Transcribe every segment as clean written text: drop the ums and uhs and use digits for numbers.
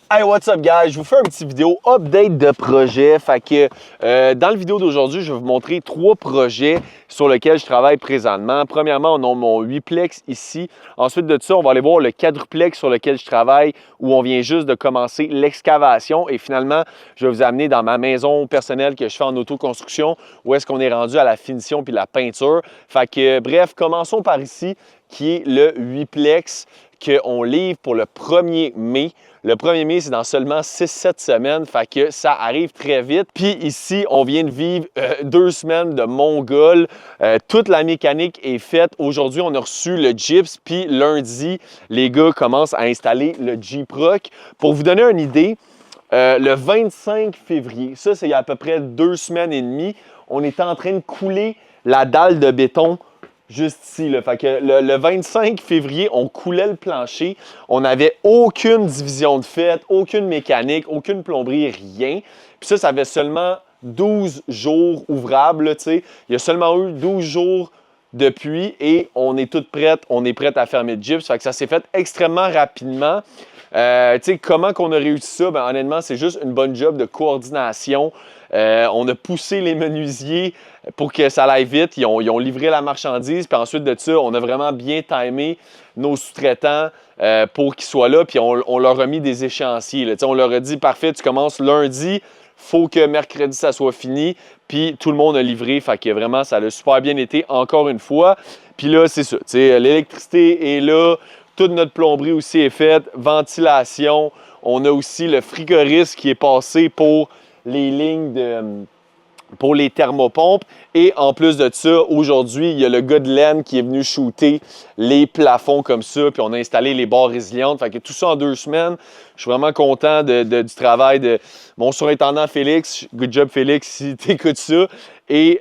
Hey, what's up, guys? Je vous fais une petite vidéo update de projet. Fait que dans la vidéo d'aujourd'hui, je vais vous montrer 3 projets sur lesquels je travaille présentement. Premièrement, on a mon 8plex ici. Ensuite de ça, on va aller voir le quadruplex sur lequel je travaille, où on vient juste de commencer l'excavation. Et finalement, je vais vous amener dans ma maison personnelle que je fais en autoconstruction, où est-ce qu'on est rendu à la finition puis la peinture. Fait que bref, commençons par ici, qui est le 8plex qu'on livre pour le 1er mai. Le 1er mai, c'est dans seulement 6-7 semaines, fait que ça arrive très vite. Puis ici, on vient de vivre 2 semaines de Mongol. Toute la mécanique est faite. Aujourd'hui, on a reçu le gyps, puis lundi, les gars commencent à installer le G-Proc. Pour vous donner une idée, le 25 février, ça c'est il y a à peu près 2 semaines et demie, on était en train de couler la dalle de béton juste ici, là. Fait que le 25 février, on coulait le plancher. On n'avait aucune division de fait, aucune mécanique, aucune plomberie, rien. Puis ça fait seulement 12 jours ouvrables, tu sais. Il y a seulement eu 12 jours depuis et on est toutes prêtes. On est prête à fermer le gyps. Fait que ça s'est fait extrêmement rapidement. Tu sais, comment qu'on a réussi ça? Ben, honnêtement, c'est juste une bonne job de coordination. On a poussé les menuisiers pour que ça aille vite. Ils ont livré la marchandise. Puis ensuite de ça, on a vraiment bien timé nos sous-traitants pour qu'ils soient là. Puis on leur a mis des échéanciers. Là. On leur a dit, parfait, tu commences lundi. Faut que mercredi, ça soit fini. Puis tout le monde a livré. Fait que vraiment, ça a super bien été encore une fois. Puis là, c'est ça. L'électricité est là. Toute notre plomberie aussi est faite. Ventilation. On a aussi le frigoriste qui est passé pour les lignes pour les thermopompes. Et en plus de ça, aujourd'hui, il y a le gars de laine qui est venu shooter les plafonds comme ça, puis on a installé les barres résilientes. Fait que tout ça en 2 semaines. Je suis vraiment content du travail de mon surintendant Félix. Good job, Félix, si tu écoutes ça. Et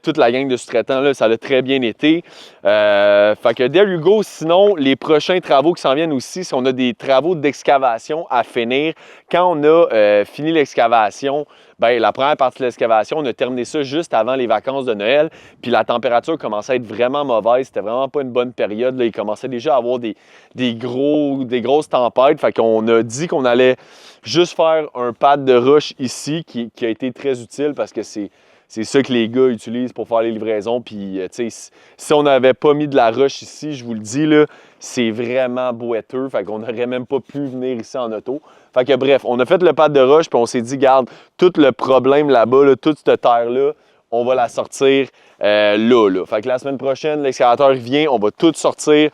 toute la gang de sous-traitants, là, ça a très bien été. Fait que there you go. Sinon, les prochains travaux qui s'en viennent aussi, c'est qu'on a des travaux d'excavation à finir. Quand on a fini l'excavation, ben, la première partie de l'excavation, on a terminé ça juste avant les vacances de Noël. Puis la température commençait à être vraiment mauvaise. C'était vraiment pas une bonne période. Là. Il commençait déjà à avoir des grosses tempêtes. Fait qu'on a dit qu'on allait juste faire un pad de roche ici qui a été très utile parce que c'est ça que les gars utilisent pour faire les livraisons. Puis, tu sais, si on n'avait pas mis de la roche ici, je vous le dis, là, c'est vraiment boiteux. Fait qu'on n'aurait même pas pu venir ici en auto. Fait que bref, on a fait le pad de roche, puis on s'est dit, garde, tout le problème là-bas, là, toute cette terre-là, on va la sortir là. Fait que la semaine prochaine, l'excavateur vient, on va tout sortir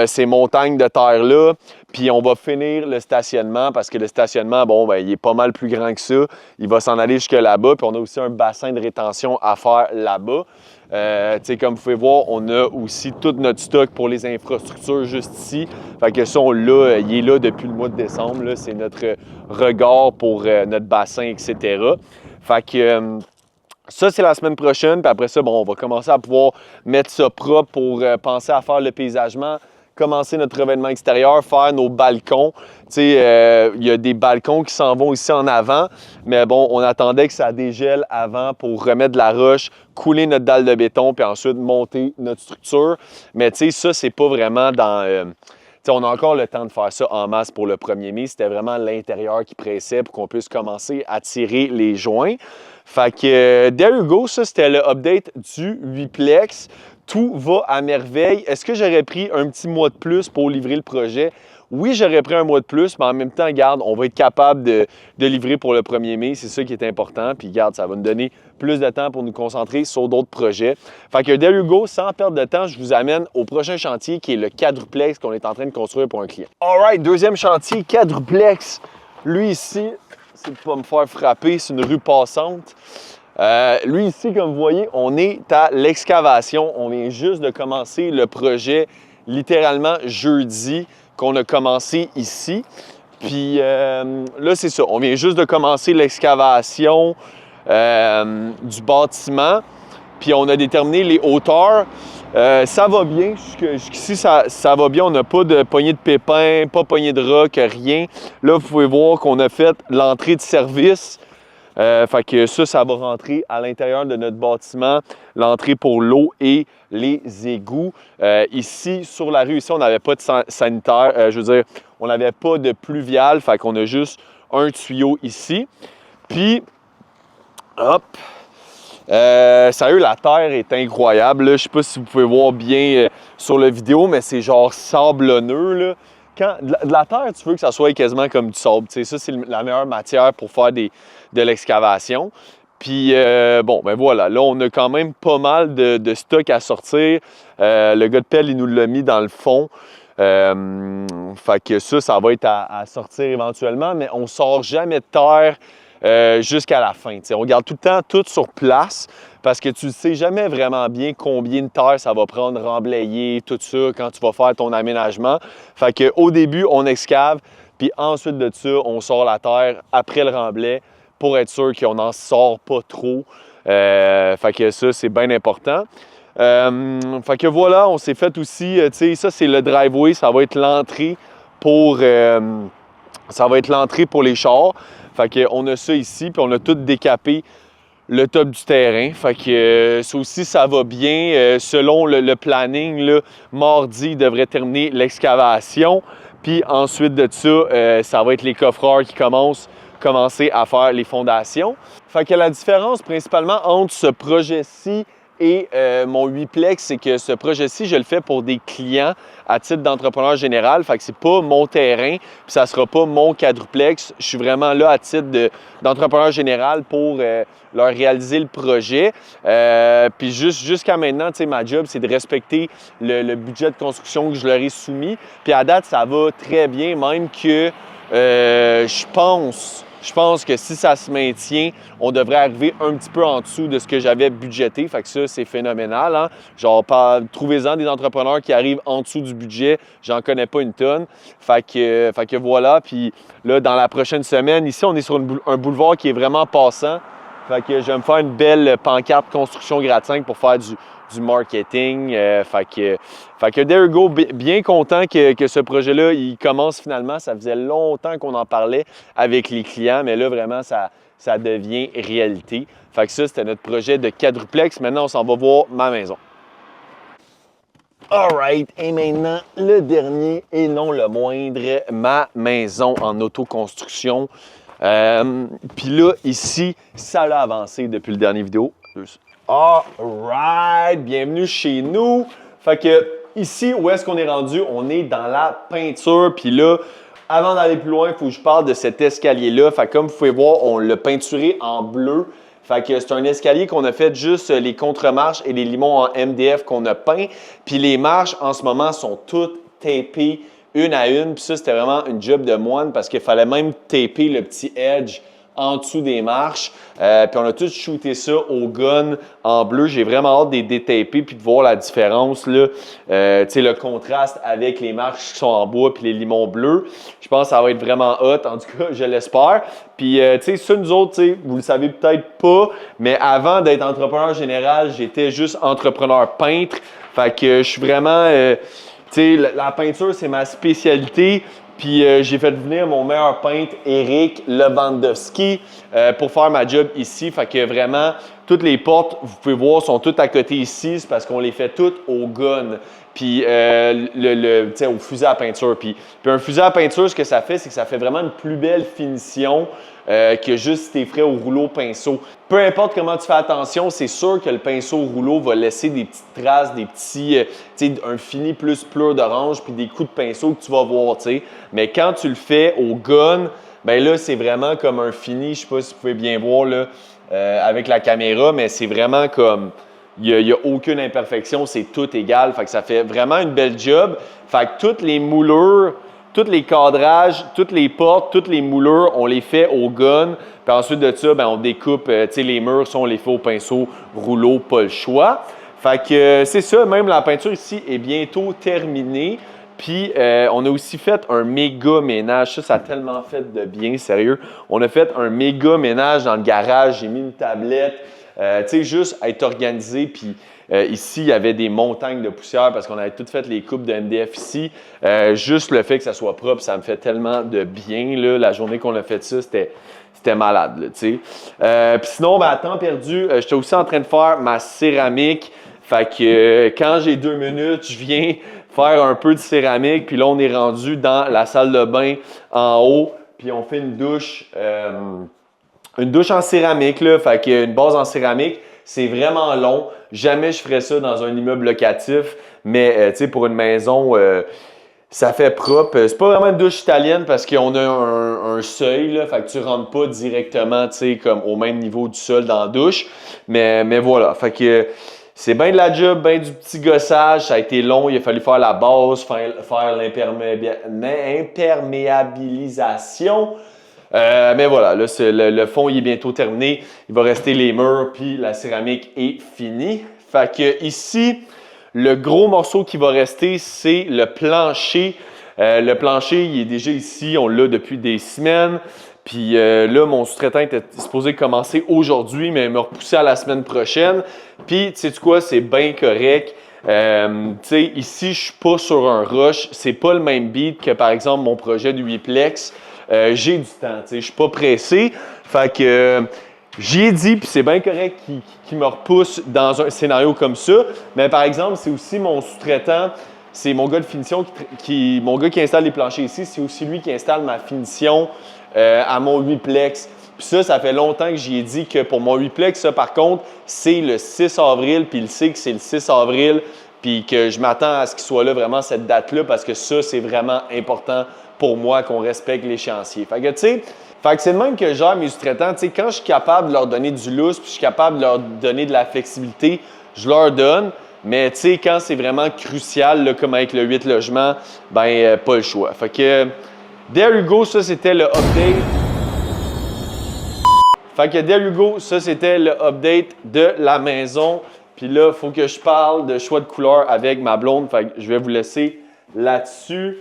ces montagnes de terre-là, puis on va finir le stationnement parce que le stationnement, bon, ben, il est pas mal plus grand que ça. Il va s'en aller jusque là-bas, puis on a aussi un bassin de rétention à faire là-bas. Comme vous pouvez voir, on a aussi tout notre stock pour les infrastructures juste ici. Fait que ça, il est là depuis le mois de décembre. C'est notre regard pour notre bassin, etc. Fait que ça, c'est la semaine prochaine. Puis après ça, bon, on va commencer à pouvoir mettre ça propre pour penser à faire le paysagement, commencer notre revêtement extérieur, faire nos balcons. Il y a des balcons qui s'en vont ici en avant, mais bon, on attendait que ça dégèle avant pour remettre de la roche, couler notre dalle de béton, puis ensuite monter notre structure. Mais ça, c'est pas vraiment dans... on a encore le temps de faire ça en masse pour le 1er mai. C'était vraiment l'intérieur qui pressait pour qu'on puisse commencer à tirer les joints. Fait que, there you go, ça c'était le update du 8plex. Tout va à merveille. Est-ce que j'aurais pris un petit mois de plus pour livrer le projet? Oui, j'aurais pris un mois de plus, mais en même temps, regarde, on va être capable de livrer pour le 1er mai. C'est ça qui est important. Puis, regarde, ça va nous donner plus de temps pour nous concentrer sur d'autres projets. Fait que, there you go, sans perdre de temps, je vous amène au prochain chantier qui est le quadruplex qu'on est en train de construire pour un client. All right, deuxième chantier, quadruplex. Lui ici, c'est pour pas me faire frapper, c'est une rue passante. Lui ici, comme vous voyez, on est à l'excavation. On vient juste de commencer le projet littéralement jeudi qu'on a commencé ici. Puis là, c'est ça. On vient juste de commencer l'excavation du bâtiment. Puis on a déterminé les hauteurs. Ça va bien. Jusqu'ici, ça va bien. On n'a pas de poignée de pépins, pas poignée de roc, rien. Là, vous pouvez voir qu'on a fait l'entrée de service. Fait que ça va rentrer à l'intérieur de notre bâtiment, l'entrée pour l'eau et les égouts. Ici, sur la rue, ici, on n'avait pas de sanitaire, je veux dire, on n'avait pas de pluvial, fait qu'on a juste un tuyau ici. Puis, hop, sérieux, la terre est incroyable. Là. Je ne sais pas si vous pouvez voir bien sur la vidéo, mais c'est genre sablonneux. Là. Quand, de la terre, tu veux que ça soit quasiment comme du sable. Tu sais, ça, c'est la meilleure matière pour faire de l'excavation. Puis, bon, ben voilà, là, on a quand même pas mal de stock à sortir. Le gars de pelle, il nous l'a mis dans le fond. Fait que ça va être à sortir éventuellement, mais on ne sort jamais de terre jusqu'à la fin. T'sais. On garde tout le temps tout sur place parce que tu ne sais jamais vraiment bien combien de terre ça va prendre, remblayer, tout ça, quand tu vas faire ton aménagement. Fait qu'au début, on excave, puis ensuite de ça, on sort la terre après le remblai pour être sûr qu'on n'en sort pas trop. Fait que ça, c'est bien important. Fait que voilà, on s'est fait aussi, tu sais, ça c'est le driveway, ça va être l'entrée pour les chars. Fait qu'on a ça ici, puis on a tout décapé le top du terrain. Fait que ça aussi, ça va bien. Selon le planning, là, mardi, il devrait terminer l'excavation. Puis ensuite de ça, ça va être les coffreurs qui commencer à faire les fondations. Fait que la différence principalement entre ce projet-ci et mon 8plex, c'est que ce projet-ci, je le fais pour des clients à titre d'entrepreneur général. Fait que c'est pas mon terrain, puis ça sera pas mon quadruplex. Je suis vraiment là à titre d'entrepreneur général pour leur réaliser le projet. Puis jusqu'à maintenant, tu sais, ma job, c'est de respecter le budget de construction que je leur ai soumis. Puis à date, ça va très bien, même que je pense que si ça se maintient, on devrait arriver un petit peu en dessous de ce que j'avais budgété. Fait que ça, c'est phénoménal. Hein? Genre, trouvez-en des entrepreneurs qui arrivent en dessous du budget. J'en connais pas une tonne. Fait que voilà. Puis là, dans la prochaine semaine, ici, on est sur un boulevard qui est vraiment passant. Fait que je vais me faire une belle pancarte construction gratte-cinq pour faire du marketing. Fait que there you go, bien content que ce projet-là, il commence finalement. Ça faisait longtemps qu'on en parlait avec les clients, mais là, vraiment, ça devient réalité. Fait que ça, c'était notre projet de quadruplex. Maintenant, on s'en va voir ma maison. All right, et maintenant, le dernier et non le moindre, ma maison en autoconstruction. Puis là, ici, ça a avancé depuis le dernier vidéo. All right, bienvenue chez nous. Fait que ici, où est-ce qu'on est rendu? On est dans la peinture. Puis là, avant d'aller plus loin, il faut que je parle de cet escalier-là. Fait que comme vous pouvez voir, on l'a peinturé en bleu. Fait que c'est un escalier qu'on a fait juste les contre-marches et les limons en MDF qu'on a peint. Puis les marches, en ce moment, sont toutes tapées une à une. Puis ça, c'était vraiment une job de moine parce qu'il fallait même taper le petit edge en dessous des marches. Puis on a tous shooté ça au gun en bleu. J'ai vraiment hâte de les détaper puis de voir la différence, là. Tu sais, le contraste avec les marches qui sont en bois puis les limons bleus. Je pense que ça va être vraiment hot. En tout cas, je l'espère. Puis, tu sais, ça, nous autres, tu sais, vous le savez peut-être pas, mais avant d'être entrepreneur général, j'étais juste entrepreneur peintre. Fait que je suis vraiment... tu sais, la peinture, c'est ma spécialité. Puis j'ai fait venir mon meilleur peintre, Eric Lewandowski, pour faire ma job ici. Fait que vraiment, toutes les portes, vous pouvez voir, sont toutes à côté ici. C'est parce qu'on les fait toutes au gun. Puis au fusil à peinture. Puis un fusil à peinture, ce que ça fait, c'est que ça fait vraiment une plus belle finition que juste si t'es frais au rouleau pinceau. Peu importe comment tu fais attention, c'est sûr que le pinceau au rouleau va laisser des petites traces, des petits, un fini plus pleur d'orange, puis des coups de pinceau que tu vas voir, t'sais. Mais quand tu le fais au gun, ben là, c'est vraiment comme un fini. Je sais pas si vous pouvez bien voir là, avec la caméra, mais c'est vraiment comme... Il n'y a aucune imperfection, c'est tout égal. Fait que ça fait vraiment une belle job. Fait que toutes les moulures, tous les cadrages, toutes les portes, toutes les moulures, on les fait au gun. Puis ensuite de ça, ben, on découpe les murs, on les fait au pinceau, rouleau, pas le choix. Fait que c'est ça, même la peinture ici est bientôt terminée. Puis, on a aussi fait un méga ménage. Ça a tellement fait de bien, sérieux. On a fait un méga ménage dans le garage. J'ai mis une tablette. Tu sais, juste être organisé, puis ici, il y avait des montagnes de poussière parce qu'on avait toutes fait les coupes de MDF ici. Juste le fait que ça soit propre, ça me fait tellement de bien, là. La journée qu'on a fait ça, c'était malade, là, tu sais. Puis sinon, ben, à temps perdu, j'étais aussi en train de faire ma céramique. Fait que quand j'ai 2 minutes, je viens faire un peu de céramique. Puis là, on est rendu dans la salle de bain en haut. Puis on fait une douche en céramique, là. Fait qu'une base en céramique, c'est vraiment long. Jamais je ferais ça dans un immeuble locatif. Mais tu sais, pour une maison, ça fait propre. C'est pas vraiment une douche italienne parce qu'on a un seuil, là, fait que tu rentres pas directement, tu sais, comme au même niveau du sol dans la douche. Mais voilà, fait que c'est bien de la job, bien du petit gossage. Ça a été long, il a fallu faire la base, faire l'imperméabilisation. Mais voilà, là, le fond, il est bientôt terminé. Il va rester les murs, puis la céramique est finie. Fait que ici, le gros morceau qui va rester, c'est le plancher. Le plancher, il est déjà ici, on l'a depuis des semaines. Puis là, mon sous-traitant était supposé commencer aujourd'hui, mais il m'a repoussé à la semaine prochaine. Puis, tu sais quoi, c'est bien correct. Tu sais, ici, je suis pas sur un rush. C'est pas le même beat que, par exemple, mon projet de 8plex. J'ai du temps, tu sais, je suis pas pressé. Fait que j'y ai dit, puis c'est bien correct qu'il me repousse dans un scénario comme ça. Mais par exemple, c'est aussi mon sous-traitant, c'est mon gars de finition, mon gars qui installe les planchers ici, c'est aussi lui qui installe ma finition à mon 8plex. Puis ça fait longtemps que j'y ai dit que pour mon 8plex, ça par contre, c'est le 6 avril, puis il sait que c'est le 6 avril, puis que je m'attends à ce qu'il soit là vraiment cette date-là, parce que ça, c'est vraiment important pour moi qu'on respecte l'échéancier. Fait que, tu sais, c'est de même que je gère mes sous-traitants. Tu sais, quand je suis capable de leur donner du lousse, puis je suis capable de leur donner de la flexibilité, je leur donne. Mais, tu sais, quand c'est vraiment crucial, là, comme avec le 8 logements, ben pas le choix. Fait que, there you go, ça, c'était le update. Fait que, there you go, ça, c'était le update de la maison. Puis là, il faut que je parle de choix de couleur avec ma blonde. Fait que je vais vous laisser là-dessus.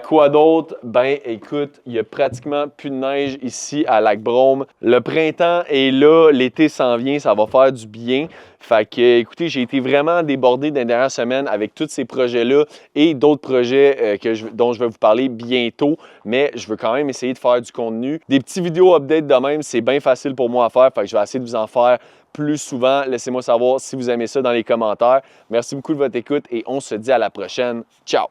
Quoi d'autre? Ben, écoute, il y a pratiquement plus de neige ici à Lac-Brome. Le printemps est là, l'été s'en vient, ça va faire du bien. Fait que, écoutez, j'ai été vraiment débordé dans les dernières semaines avec tous ces projets-là et d'autres projets dont je vais vous parler bientôt. Mais je veux quand même essayer de faire du contenu. Des petits vidéos updates de même, c'est bien facile pour moi à faire. Fait que je vais essayer de vous en faire plus souvent. Laissez-moi savoir si vous aimez ça dans les commentaires. Merci beaucoup de votre écoute et on se dit à la prochaine. Ciao!